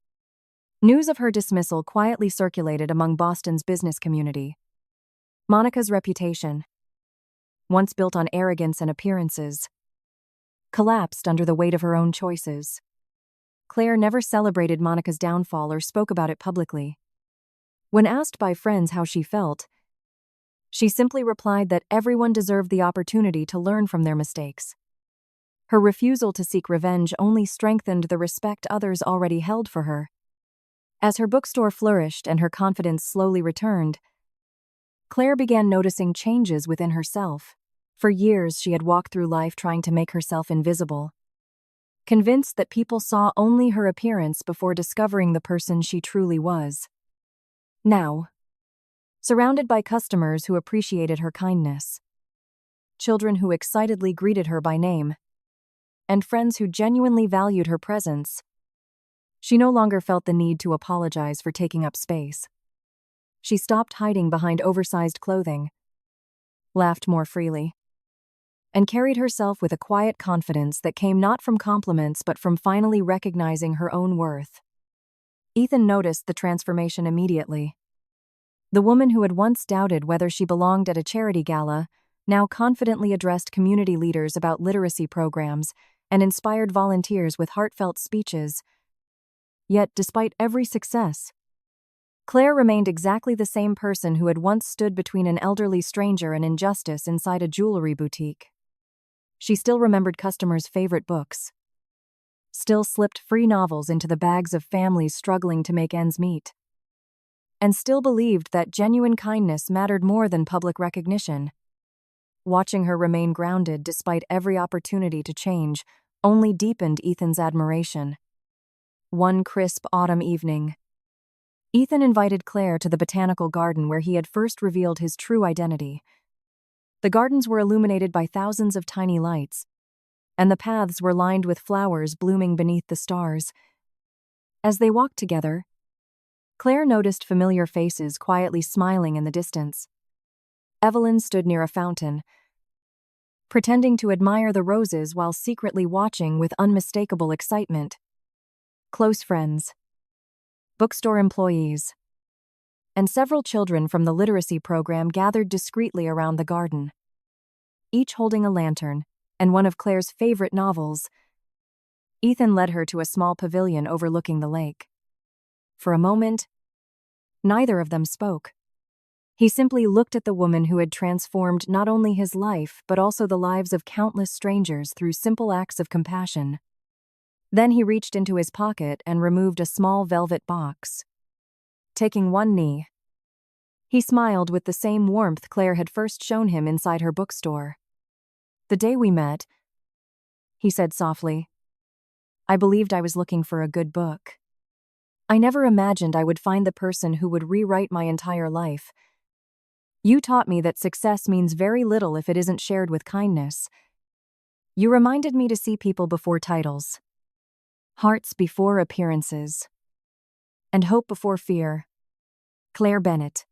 News of her dismissal quietly circulated among Boston's business community. Monica's reputation, once built on arrogance and appearances, collapsed under the weight of her own choices. Claire never celebrated Monica's downfall or spoke about it publicly. When asked by friends how she felt, she simply replied that everyone deserved the opportunity to learn from their mistakes. Her refusal to seek revenge only strengthened the respect others already held for her. As her bookstore flourished and her confidence slowly returned, Claire began noticing changes within herself. For years, she had walked through life trying to make herself invisible, convinced that people saw only her appearance before discovering the person she truly was. Now, surrounded by customers who appreciated her kindness, children who excitedly greeted her by name, and friends who genuinely valued her presence, she no longer felt the need to apologize for taking up space. She stopped hiding behind oversized clothing, laughed more freely, and carried herself with a quiet confidence that came not from compliments but from finally recognizing her own worth. Ethan noticed the transformation immediately. The woman who had once doubted whether she belonged at a charity gala now confidently addressed community leaders about literacy programs and inspired volunteers with heartfelt speeches. Yet, despite every success, Claire remained exactly the same person who had once stood between an elderly stranger and injustice inside a jewelry boutique. She still remembered customers' favorite books, still slipped free novels into the bags of families struggling to make ends meet, and still believed that genuine kindness mattered more than public recognition. Watching her remain grounded despite every opportunity to change only deepened Ethan's admiration. One crisp autumn evening, Ethan invited Claire to the botanical garden where he had first revealed his true identity. The gardens were illuminated by thousands of tiny lights, and the paths were lined with flowers blooming beneath the stars. As they walked together, Claire noticed familiar faces quietly smiling in the distance. Evelyn stood near a fountain, pretending to admire the roses while secretly watching with unmistakable excitement. Close friends, bookstore employees, and several children from the literacy program gathered discreetly around the garden, each holding a lantern and one of Claire's favorite novels. Ethan led her to a small pavilion overlooking the lake. For a moment, neither of them spoke. He simply looked at the woman who had transformed not only his life but also the lives of countless strangers through simple acts of compassion. Then he reached into his pocket and removed a small velvet box. Taking one knee, he smiled with the same warmth Claire had first shown him inside her bookstore. "The day we met," he said softly, "I believed I was looking for a good book. I never imagined I would find the person who would rewrite my entire life. You taught me that success means very little if it isn't shared with kindness. You reminded me to see people before titles, hearts before appearances, and hope before fear. Claire Bennett.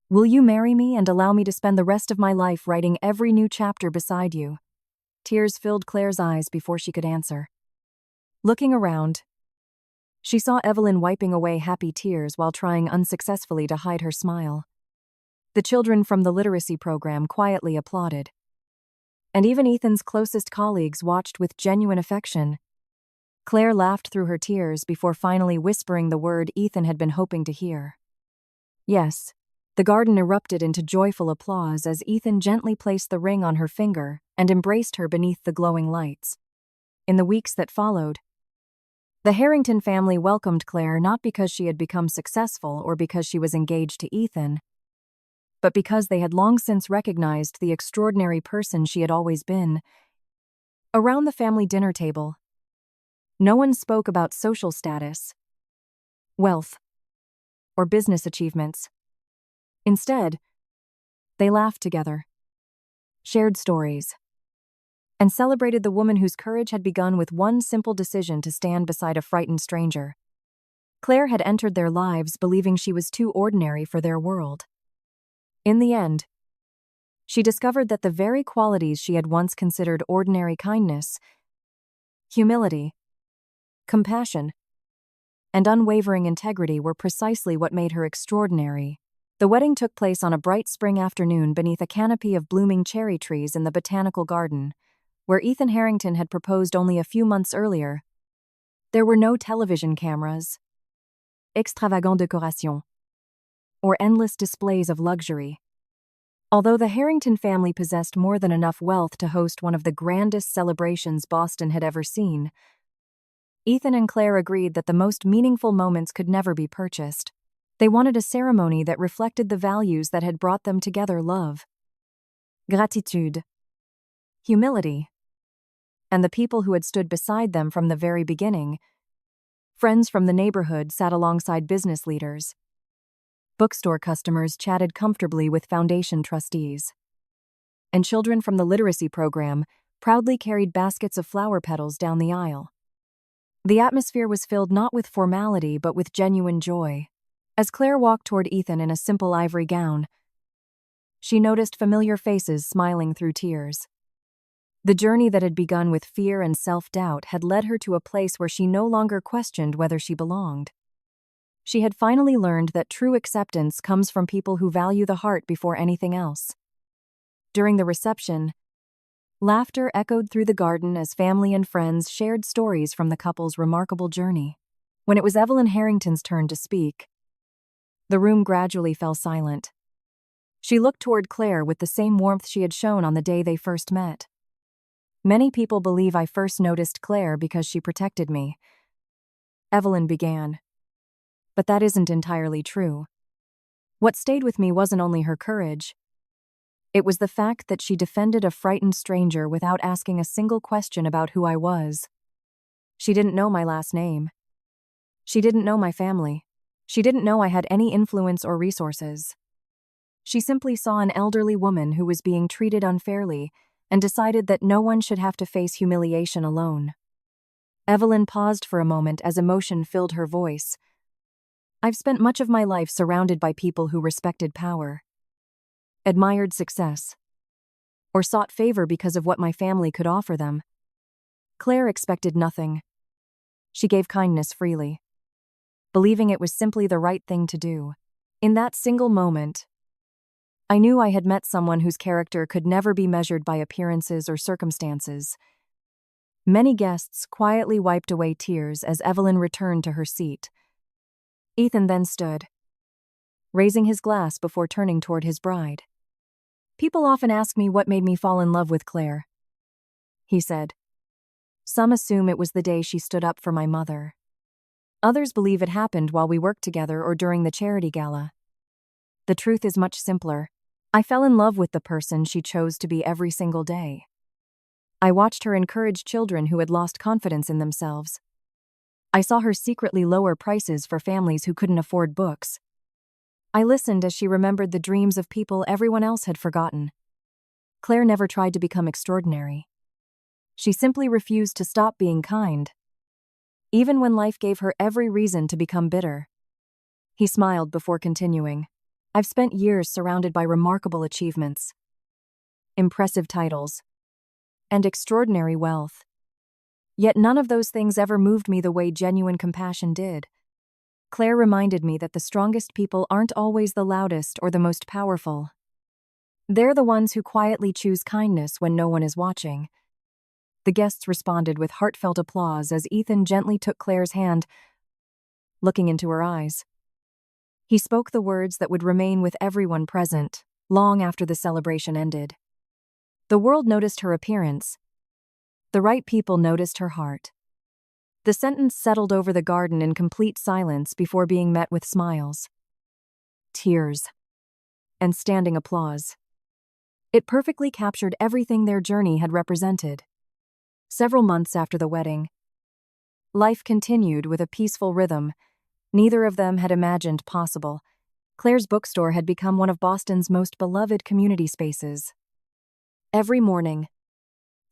Will you marry me and allow me to spend the rest of my life writing every new chapter beside you?" Tears filled Claire's eyes before she could answer. Looking around, she saw Evelyn wiping away happy tears while trying unsuccessfully to hide her smile. The children from the literacy program quietly applauded, and even Ethan's closest colleagues watched with genuine affection. Claire laughed through her tears before finally whispering the word Ethan had been hoping to hear. Yes, the garden erupted into joyful applause as Ethan gently placed the ring on her finger and embraced her beneath the glowing lights. In the weeks that followed, the Harrington family welcomed Claire not because she had become successful or because she was engaged to Ethan, but because they had long since recognized the extraordinary person she had always been. Around the family dinner table, no one spoke about social status, wealth, or business achievements. Instead, they laughed together, shared stories, and celebrated the woman whose courage had begun with one simple decision to stand beside a frightened stranger. Claire had entered their lives believing she was too ordinary for their world. In the end, she discovered that the very qualities she had once considered ordinary: kindness, humility, compassion, and unwavering integrity were precisely what made her extraordinary. The wedding took place on a bright spring afternoon beneath a canopy of blooming cherry trees in the botanical garden, where Ethan Harrington had proposed only a few months earlier. There were no television cameras, extravagant décoration, or endless displays of luxury. Although the Harrington family possessed more than enough wealth to host one of the grandest celebrations Boston had ever seen, Ethan and Claire agreed that the most meaningful moments could never be purchased. They wanted a ceremony that reflected the values that had brought them together: love, gratitude, humility, and the people who had stood beside them from the very beginning. Friends from the neighborhood sat alongside business leaders. Bookstore customers chatted comfortably with foundation trustees. And children from the literacy program proudly carried baskets of flower petals down the aisle. The atmosphere was filled not with formality but with genuine joy. As Claire walked toward Ethan in a simple ivory gown, she noticed familiar faces smiling through tears. The journey that had begun with fear and self-doubt had led her to a place where she no longer questioned whether she belonged. She had finally learned that true acceptance comes from people who value the heart before anything else. During the reception, laughter echoed through the garden as family and friends shared stories from the couple's remarkable journey. When it was Evelyn Harrington's turn to speak, the room gradually fell silent. She looked toward Claire with the same warmth she had shown on the day they first met. "Many people believe I first noticed Claire because she protected me," Evelyn began. "But that isn't entirely true. What stayed with me wasn't only her courage. It was the fact that she defended a frightened stranger without asking a single question about who I was. She didn't know my last name. She didn't know my family. She didn't know I had any influence or resources. She simply saw an elderly woman who was being treated unfairly and decided that no one should have to face humiliation alone. Evelyn paused for a moment as emotion filled her voice. I've spent much of my life surrounded by people who respected power, admired success, or sought favor because of what my family could offer them. Claire expected nothing. She gave kindness freely, believing it was simply the right thing to do. In that single moment, I knew I had met someone whose character could never be measured by appearances or circumstances. Many guests quietly wiped away tears as Evelyn returned to her seat. Ethan then stood, raising his glass before turning toward his bride. People often ask me what made me fall in love with Claire, he said. Some assume it was the day she stood up for my mother. Others believe it happened while we worked together or during the charity gala. The truth is much simpler. I fell in love with the person she chose to be every single day. I watched her encourage children who had lost confidence in themselves. I saw her secretly lower prices for families who couldn't afford books. I listened as she remembered the dreams of people everyone else had forgotten. Claire never tried to become extraordinary. She simply refused to stop being kind, even when life gave her every reason to become bitter. He smiled before continuing. I've spent years surrounded by remarkable achievements, impressive titles, and extraordinary wealth. Yet none of those things ever moved me the way genuine compassion did. Claire reminded me that the strongest people aren't always the loudest or the most powerful. They're the ones who quietly choose kindness when no one is watching. The guests responded with heartfelt applause as Ethan gently took Claire's hand, looking into her eyes. He spoke the words that would remain with everyone present, long after the celebration ended. The world noticed her appearance. The right people noticed her heart. The sentence settled over the garden in complete silence before being met with smiles, tears, and standing applause. It perfectly captured everything their journey had represented. Several months after the wedding, life continued with a peaceful rhythm neither of them had imagined possible. Claire's bookstore had become one of Boston's most beloved community spaces. Every morning,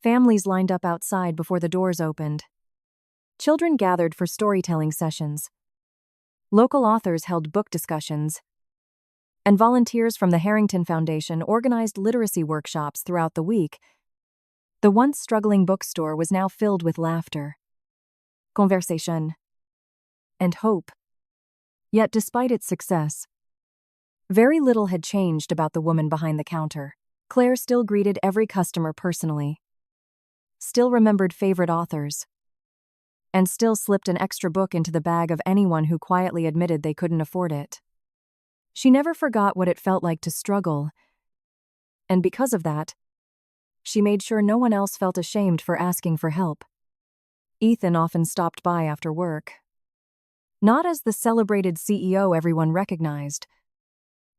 families lined up outside before the doors opened. Children gathered for storytelling sessions. Local authors held book discussions, and volunteers from the Harrington Foundation organized literacy workshops throughout the week. The once struggling bookstore was now filled with laughter, conversation, and hope. Yet despite its success, very little had changed about the woman behind the counter. Claire still greeted every customer personally, still remembered favorite authors, and still slipped an extra book into the bag of anyone who quietly admitted they couldn't afford it. She never forgot what it felt like to struggle, and because of that, she made sure no one else felt ashamed for asking for help. Ethan often stopped by after work, not as the celebrated CEO everyone recognized,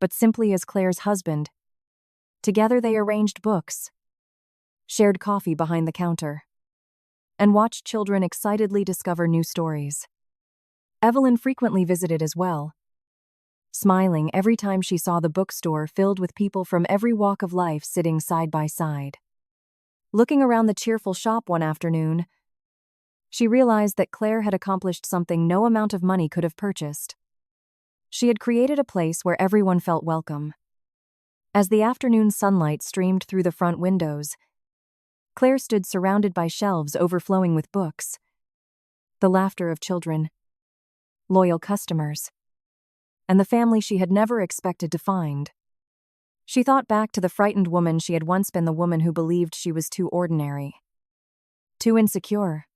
but simply as Claire's husband. Together they arranged books, shared coffee behind the counter, and watched children excitedly discover new stories. Evelyn frequently visited as well, smiling every time she saw the bookstore filled with people from every walk of life sitting side by side. Looking around the cheerful shop one afternoon, she realized that Claire had accomplished something no amount of money could have purchased. She had created a place where everyone felt welcome. As the afternoon sunlight streamed through the front windows, Claire stood surrounded by shelves overflowing with books. The laughter of children, loyal customers, and the family she had never expected to find. She thought back to the frightened woman she had once been, the woman who believed she was too ordinary, too insecure,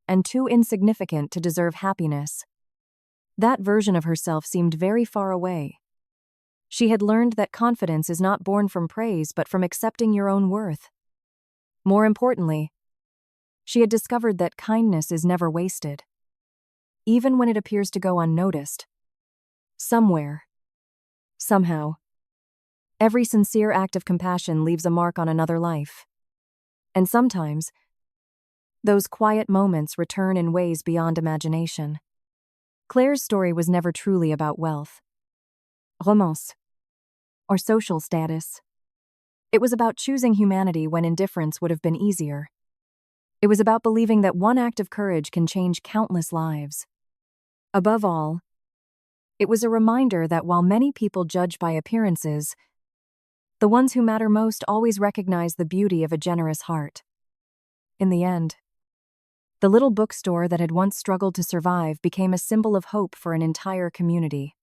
and too insignificant to deserve happiness. That version of herself seemed very far away. She had learned that confidence is not born from praise but from accepting your own worth. More importantly, she had discovered that kindness is never wasted, even when it appears to go unnoticed. Somewhere, somehow, every sincere act of compassion leaves a mark on another life. And sometimes, those quiet moments return in ways beyond imagination. Claire's story was never truly about wealth, romance, or social status. It was about choosing humanity when indifference would have been easier. It was about believing that one act of courage can change countless lives. Above all, it was a reminder that while many people judge by appearances, the ones who matter most always recognize the beauty of a generous heart. In the end, the little bookstore that had once struggled to survive became a symbol of hope for an entire community.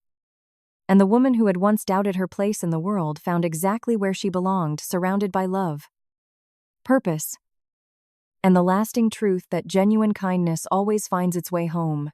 And the woman who had once doubted her place in the world found exactly where she belonged, surrounded by love, purpose, and the lasting truth that genuine kindness always finds its way home.